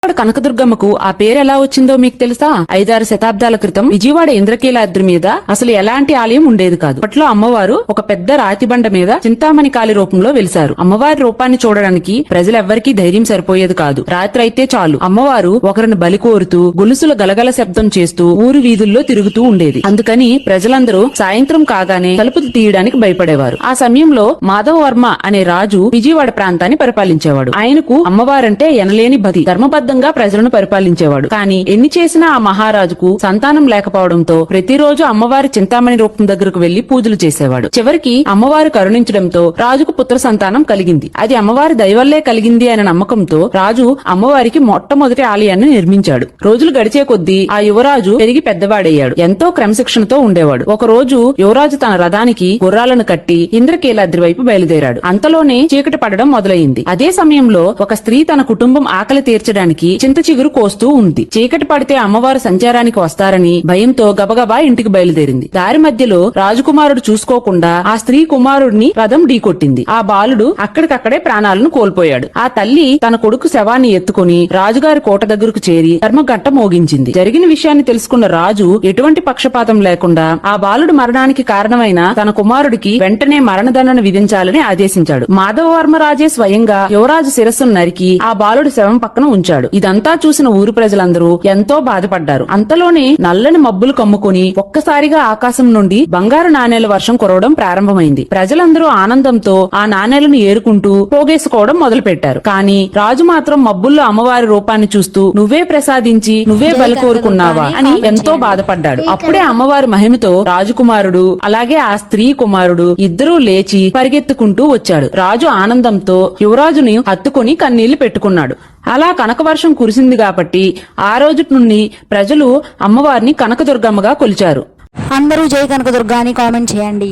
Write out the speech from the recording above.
విజయవాడ కనకదుర్గమ్మకు ఆ పేరు ఎలా వచ్చిందో మీకు తెలుసా? 5-6 శతాబ్దాల క్రితం విజయవాడ ఇంద్రకీలాద్రి మీద అసలు ఎలాంటి ఆలయం ఉండేది కాదు. అప్పట్లో అమ్మవారు ఒక పెద్ద రాతి బండ మీద చింతామణి కాళి రూపంలో వెలిశారు. అమ్మవారి రూపాన్ని చూడడానికి ప్రజలెవ్వరికీ ధైర్యం సరిపోయేది కాదు. రాత్రి అయితే చాలు అమ్మవారు ఒకరిని బలి కోరుతూ గొలుసుల గలగల శబ్దం చేస్తూ ఊరు వీధుల్లో తిరుగుతూ ఉండేది. అందుకని ప్రజలందరూ సాయంత్రం కాగానే తలుపులు తీయడానికి భయపడేవారు. ఆ సమయంలో మాధవవర్మ అనే రాజు విజయవాడ ప్రాంతాన్ని పరిపాలించేవాడు. ఆయనకు అమ్మవారంటే ఎనలేని భక్తి. ధర్మబద్ధంగా ప్రజలను పరిపాలించేవాడు. కానీ ఎన్ని చేసినా ఆ మహారాజుకు సంతానం లేకపోవడంతో ప్రతిరోజు అమ్మవారి చింతామణి రూపం దగ్గరకు వెళ్లి పూజలు చేసేవాడు. చివరికి అమ్మవారు కరుణించడంతో రాజుకు పుత్ర సంతానం కలిగింది. అది అమ్మవారి దయవల్లే కలిగింది అనే నమ్మకంతో రాజు అమ్మవారికి మొట్టమొదటి ఆలయాన్ని నిర్మించాడు. రోజులు గడిచే కొద్దీ ఆ యువరాజు పెరిగి పెద్దవాడయ్యాడు. ఎంతో క్రమశిక్షణతో ఉండేవాడు. ఒక రోజు యువరాజు తన రథానికి గుర్రాలను కట్టి ఇంద్రకీలాద్రి వైపు బయలుదేరాడు. అంతలోనే చీకటి పడడం మొదలైంది. అదే సమయంలో ఒక స్త్రీ తన కుటుంబం ఆకలి తీర్చడానికి చింత చిగురు కోస్తూ ఉంది. చీకటి పడితే అమ్మవారు సంచారానికి వస్తారని భయంతో గబగబా ఇంటికి బయలుదేరింది. దారి మధ్యలో రాజకుమారుడు చూసుకోకుండా ఆ స్త్రీ కుమారుడిని రథం ఢీకొట్టింది. ఆ బాలుడు అక్కడికక్కడే ప్రాణాలను కోల్పోయాడు. ఆ తల్లి తన కొడుకు శవాన్ని ఎత్తుకుని రాజుగారి కోట దగ్గరకు చేరి ధర్మగంట మోగించింది. జరిగిన విషయాన్ని తెలుసుకున్న రాజు ఎటువంటి పక్షపాతం లేకుండా ఆ బాలుడు మరణానికి కారణమైన తన కుమారుడికి వెంటనే మరణదండన విధించాలని ఆదేశించాడు. మాధవవర్మరాజే స్వయంగా యువరాజు శిరస్సును నరికి ఆ బాలుడి శవం పక్కన ఉంచాడు. ఇదంతా చూసిన ఊరు ప్రజలందరూ ఎంతో బాధపడ్డారు. అంతలోనే నల్లని మబ్బులు కమ్ముకుని ఒక్కసారిగా ఆకాశం నుండి బంగారు నాణేల వర్షం కురవడం ప్రారంభమైంది. ప్రజలందరూ ఆనందంతో ఆ నాణేలను ఏరుకుంటూ పోగేసుకోవడం మొదలు పెట్టారు. కానీ రాజు మాత్రం మబ్బుల్లో అమ్మవారి రూపాన్ని చూస్తూ నువ్వే ప్రసాదించి నువ్వే బలి కోరుకున్నావా అని ఎంతో బాధపడ్డాడు. అప్పుడే అమ్మవారి మహిమతో రాజకుమారుడు అలాగే ఆ స్త్రీ కుమారుడు ఇద్దరూ లేచి పరిగెత్తుకుంటూ వచ్చాడు. రాజు ఆనందంతో యువరాజుని హత్తుకుని కన్నీళ్లు పెట్టుకున్నాడు. అలా కనకవర్షం కురిసింది కాబట్టి ఆ రోజు నుండి ప్రజలు అమ్మవారిని కనకదుర్గమ్మగా కొలిచారు. అందరూ జై కనకదుర్గా అని కామెంట్ చేయండి.